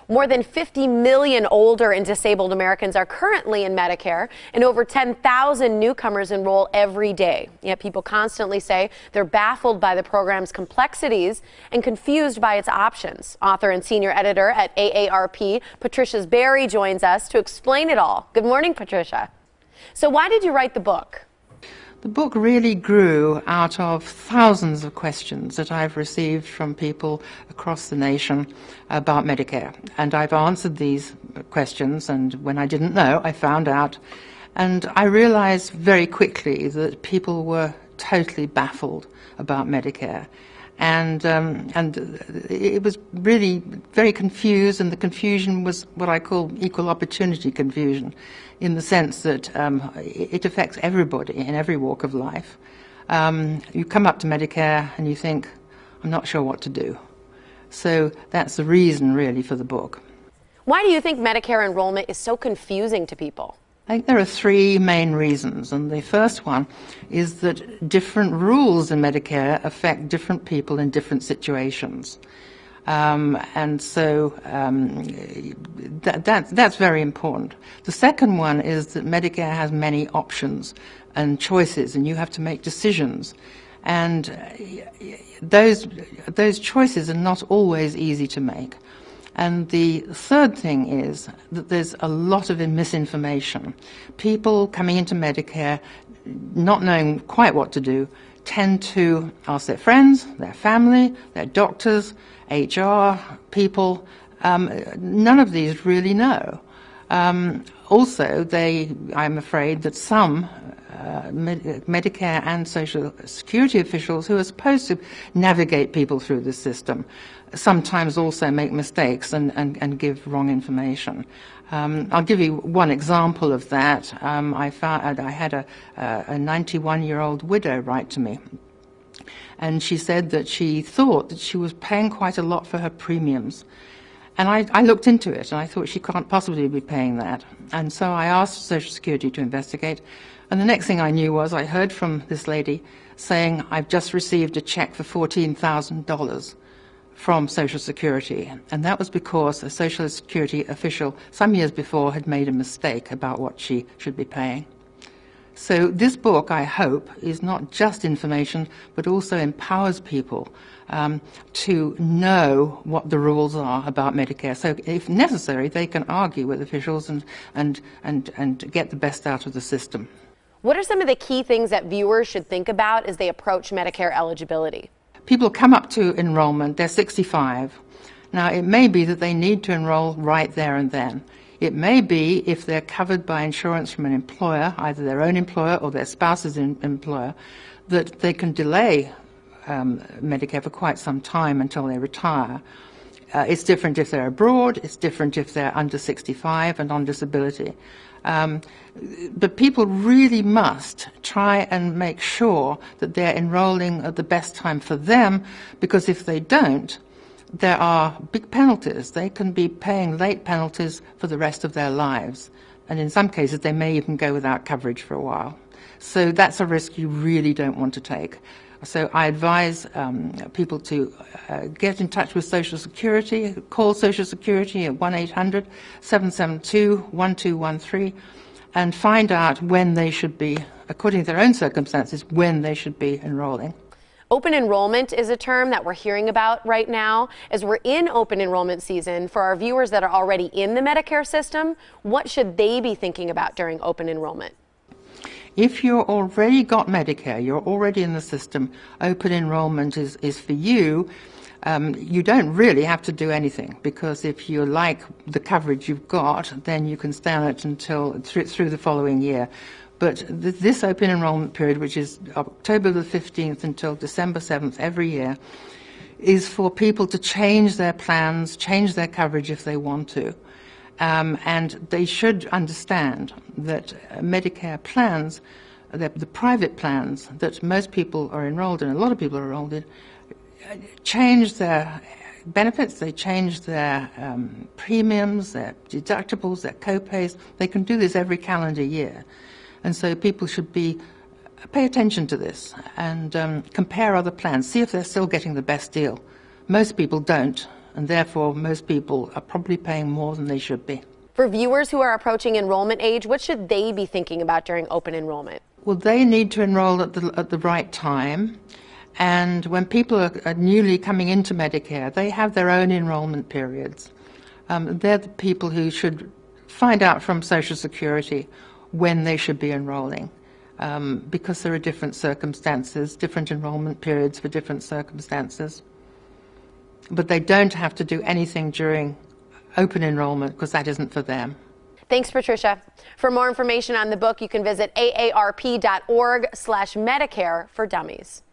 More than 50 million older and disabled Americans are currently in Medicare, and over 10,000 newcomers enroll every day. Yet people constantly say they're baffled by the program's complexities and confused by its options. Author and senior editor at AARP, Patricia Barry, joins us to explain it all. Good morning, Patricia. So why did you write the book? The book really grew out of thousands of questions that I've received from people across the nation about Medicare. And I've answered these questions, and when I didn't know, I found out. And I realized very quickly that people were totally baffled about Medicare. And it was really very confused, and the confusion was what I call equal opportunity confusion, in the sense that it affects everybody in every walk of life. You come up to Medicare and you think, I'm not sure what to do. So that's the reason, really, for the book. Why do you think Medicare enrollment is so confusing to people? I think there are three main reasons, and the first one is that different rules in Medicare affect different people in different situations. That's very important. The second one is that Medicare has many options and choices, and you have to make decisions. And those choices are not always easy to make. And the third thing is that there's a lot of misinformation. People coming into Medicare, not knowing quite what to do, tend to ask their friends, their family, their doctors, HR people. None of these really know. Also, I'm afraid that some Medicare and Social Security officials who are supposed to navigate people through the system sometimes also make mistakes and give wrong information. I'll give you one example of that. I had a 91-year-old widow write to me, and she said that she thought that she was paying quite a lot for her premiums. And I looked into it, and I thought she can't possibly be paying that. And so I asked Social Security to investigate. And the next thing I knew was I heard from this lady saying, I've just received a check for $14,000 from Social Security. And that was because a Social Security official some years before had made a mistake about what she should be paying. So this book, I hope, is not just information, but also empowers people to know what the rules are about Medicare. So if necessary, they can argue with officials and get the best out of the system. What are some of the key things that viewers should think about as they approach Medicare eligibility? People come up to enrollment, they're 65. Now, it may be that they need to enroll right there and then. It may be, if they're covered by insurance from an employer, either their own employer or their spouse's employer, that they can delay Medicare for quite some time until they retire. It's different if they're abroad, it's different if they're under 65 and on disability. But people really must try and make sure that they're enrolling at the best time for them, because if they don't, there are big penalties. They can be paying late penalties for the rest of their lives. And in some cases, they may even go without coverage for a while. So that's a risk you really don't want to take. So I advise people to get in touch with Social Security, call Social Security at 1-800-772-1213, and find out when they should be, according to their own circumstances, when they should be enrolling. Open enrollment is a term that we're hearing about right now. As we're in open enrollment season, for our viewers that are already in the Medicare system, what should they be thinking about during open enrollment? If you're already got Medicare, you're already in the system, open enrollment is for you. You don't really have to do anything, because if you like the coverage you've got, then you can stay on it until through the following year. But this open enrollment period, which is October the 15th until December 7th every year, is for people to change their plans, change their coverage if they want to. And they should understand that Medicare plans, the private plans that most people are enrolled in, a lot of people are enrolled in, change their benefits, they change their premiums, their deductibles, their co-pays. They can do this every calendar year. And so people should pay attention to this and compare other plans, see if they're still getting the best deal. Most people don't, and therefore most people are probably paying more than they should be. For viewers who are approaching enrollment age, what should they be thinking about during open enrollment? Well, they need to enroll at the right time. And when people are newly coming into Medicare, they have their own enrollment periods. They're the people who should find out from Social Security when they should be enrolling, because there are different circumstances, different enrollment periods for different circumstances. But they don't have to do anything during open enrollment because that isn't for them. Thanks, Patricia. For more information on the book, you can visit aarp.org/Medicare for Dummies.